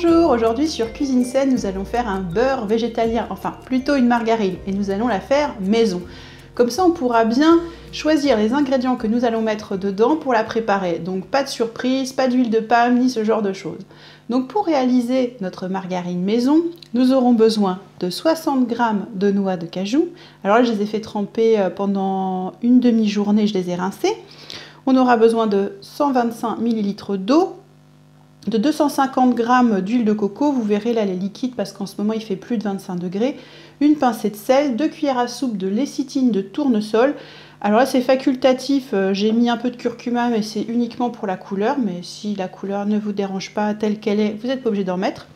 Bonjour, aujourd'hui sur Cuisine Saine, nous allons faire un beurre végétalien, enfin plutôt une margarine, et nous allons la faire maison. Comme ça, on pourra bien choisir les ingrédients que nous allons mettre dedans pour la préparer. Donc pas de surprise, pas d'huile de palme, ni ce genre de choses. Donc pour réaliser notre margarine maison, nous aurons besoin de 60 g de noix de cajou. Alors là, je les ai fait tremper pendant une demi-journée, je les ai rincés. On aura besoin de 125 ml d'eau, de 250 g d'huile de coco, vous verrez là les liquides parce qu'en ce moment il fait plus de 25 degrés, une pincée de sel, 2 cuillères à soupe de lécithine de tournesol. Alors là c'est facultatif, j'ai mis un peu de curcuma mais c'est uniquement pour la couleur, mais si la couleur ne vous dérange pas telle qu'elle est, vous n'êtes pas obligé d'en mettre.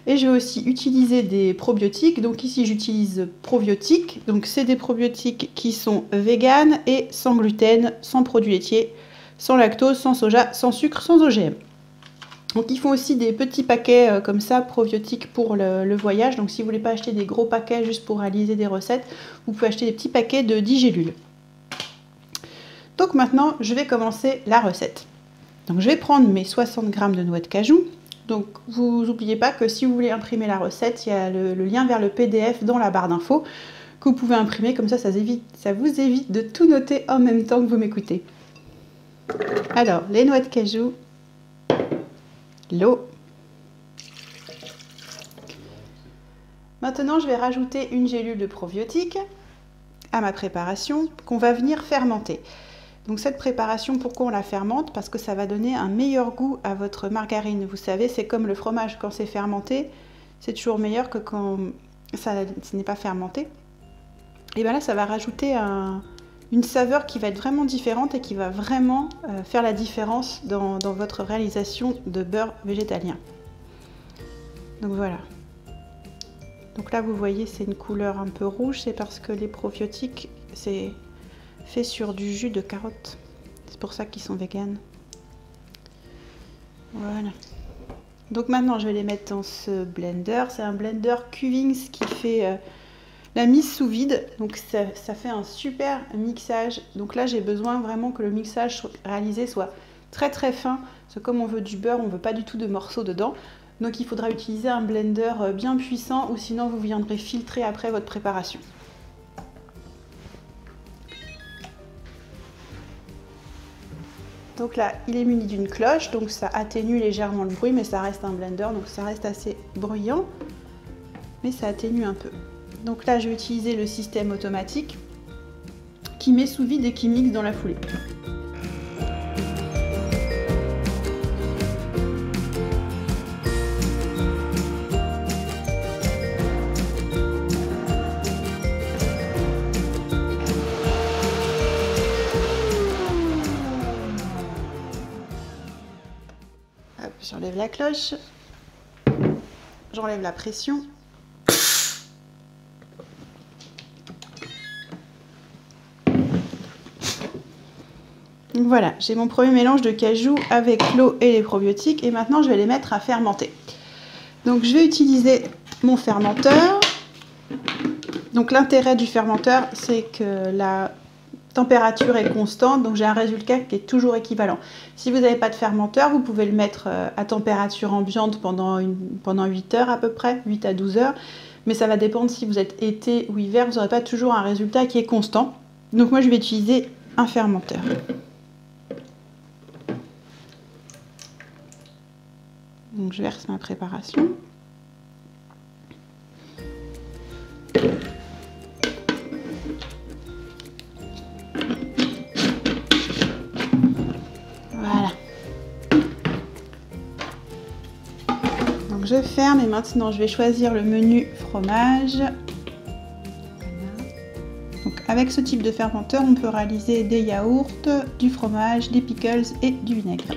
Et je vais aussi utiliser des probiotiques, donc ici j'utilise probiotiques, donc c'est des probiotiques qui sont véganes et sans gluten, sans produits laitiers, sans lactose, sans soja, sans sucre, sans OGM. Donc ils font aussi des petits paquets comme ça, probiotiques pour le voyage. Donc si vous ne voulez pas acheter des gros paquets juste pour réaliser des recettes, vous pouvez acheter des petits paquets de 10 gélules. Donc maintenant, je vais commencer la recette. Donc je vais prendre mes 60 g de noix de cajou. Donc vous n'oubliez pas que si vous voulez imprimer la recette, il y a le lien vers le PDF dans la barre d'infos que vous pouvez imprimer. Comme ça vous évite de tout noter en même temps que vous m'écoutez. Alors, les noix de cajou, l'eau. Maintenant, je vais rajouter une gélule de probiotiques à ma préparation qu'on va venir fermenter. Donc cette préparation, pourquoi on la fermente? Parce que ça va donner un meilleur goût à votre margarine. Vous savez, c'est comme le fromage, quand c'est fermenté, c'est toujours meilleur que quand ce n'est pas fermenté. Et bien là, ça va rajouter une saveur qui va être vraiment différente et qui va vraiment faire la différence dans votre réalisation de beurre végétalien. Donc voilà. Donc là, vous voyez, c'est une couleur un peu rouge, c'est parce que les probiotiques, c'est fait sur du jus de carotte. C'est pour ça qu'ils sont véganes. Voilà. Donc maintenant, je vais les mettre dans ce blender. C'est un blender Cuvings qui fait la mise sous vide. Donc ça fait un super mixage. Donc là, j'ai besoin vraiment que le mixage réalisé soit très très fin. Parce que comme on veut du beurre, on ne veut pas du tout de morceaux dedans. Donc il faudra utiliser un blender bien puissant ou sinon vous viendrez filtrer après votre préparation. Donc là, il est muni d'une cloche, donc ça atténue légèrement le bruit, mais ça reste un blender, donc ça reste assez bruyant, mais ça atténue un peu. Donc là, je vais utiliser le système automatique qui met sous vide et qui mixe dans la foulée. J'enlève la cloche, j'enlève la pression. Donc voilà, j'ai mon premier mélange de cajou avec l'eau et les probiotiques et maintenant je vais les mettre à fermenter. Donc je vais utiliser mon fermenteur. Donc l'intérêt du fermenteur, c'est que la température est constante, donc j'ai un résultat qui est toujours équivalent. Si vous n'avez pas de fermenteur, vous pouvez le mettre à température ambiante pendant 8 heures à peu près, 8 à 12 heures, mais ça va dépendre si vous êtes été ou hiver, vous n'aurez pas toujours un résultat qui est constant. Donc moi je vais utiliser un fermenteur. Donc je verse ma préparation. Je ferme et maintenant je vais choisir le menu fromage. Voilà. Donc avec ce type de fermenteur, on peut réaliser des yaourts, du fromage, des pickles et du vinaigre.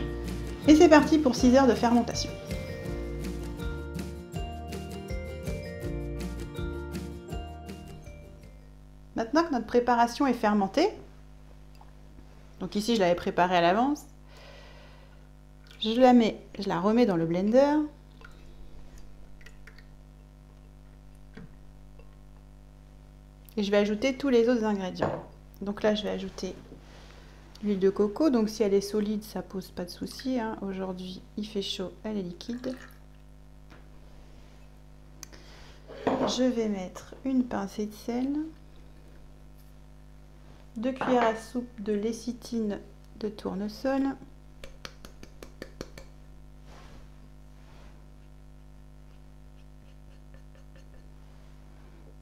Et c'est parti pour 6 heures de fermentation. Maintenant que notre préparation est fermentée, donc ici je l'avais préparée à l'avance, je la remets dans le blender. Et je vais ajouter tous les autres ingrédients. Donc là, je vais ajouter l'huile de coco. Donc si elle est solide, ça pose pas de souci, hein. Aujourd'hui, il fait chaud, elle est liquide. je vais mettre une pincée de sel, 2 cuillères à soupe de lécithine de tournesol,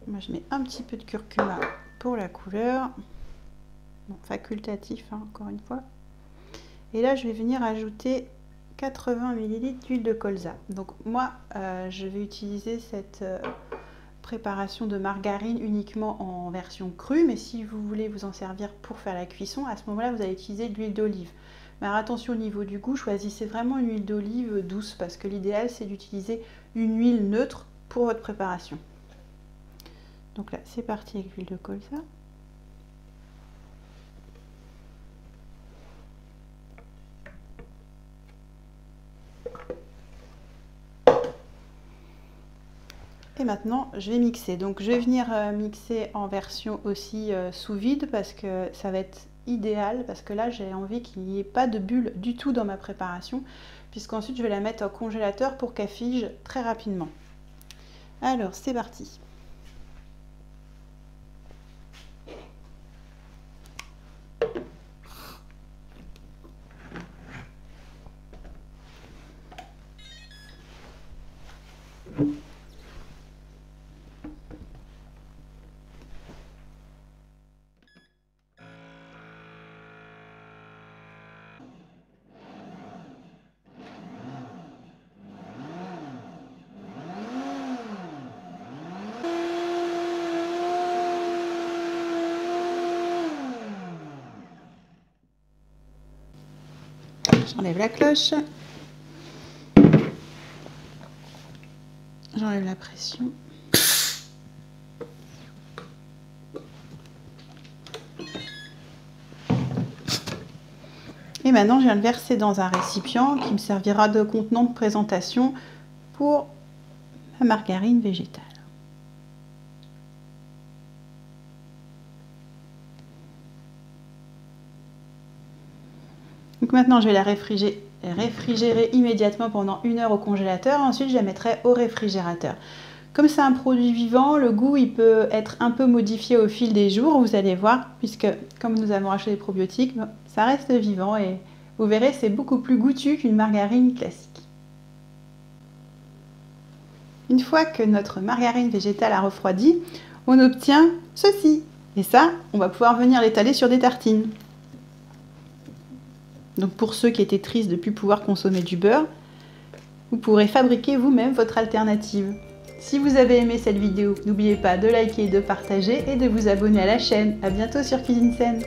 moi je mets un petit peu de curcuma pour la couleur, bon, facultatif hein, encore une fois, et là je vais venir ajouter 80 ml d'huile de colza. Donc moi je vais utiliser cette préparation de margarine uniquement en version crue, mais si vous voulez vous en servir pour faire la cuisson, à ce moment-là vous allez utiliser de l'huile d'olive. Mais alors, attention au niveau du goût, choisissez vraiment une huile d'olive douce parce que l'idéal c'est d'utiliser une huile neutre pour votre préparation. Donc là c'est parti avec l'huile de colza. Et maintenant je vais mixer, donc je vais venir mixer en version aussi sous vide parce que ça va être idéal, parce que là j'ai envie qu'il n'y ait pas de bulles du tout dans ma préparation, puisqu'ensuite je vais la mettre au congélateur pour qu'elle fige très rapidement. Alors c'est parti. J'enlève la cloche, j'enlève la pression. Et maintenant je viens le verser dans un récipient qui me servira de contenant de présentation pour ma margarine végétale. Donc maintenant je vais la réfrigérer immédiatement pendant 1 heure au congélateur, ensuite je la mettrai au réfrigérateur. Comme c'est un produit vivant, le goût il peut être un peu modifié au fil des jours, vous allez voir, puisque comme nous avons acheté des probiotiques, ça reste vivant et vous verrez c'est beaucoup plus goûtu qu'une margarine classique. Une fois que notre margarine végétale a refroidi, on obtient ceci. Et ça, on va pouvoir venir l'étaler sur des tartines. Donc pour ceux qui étaient tristes de ne plus pouvoir consommer du beurre, vous pourrez fabriquer vous-même votre alternative. Si vous avez aimé cette vidéo, n'oubliez pas de liker, de partager et de vous abonner à la chaîne. A bientôt sur Cuisine Saine.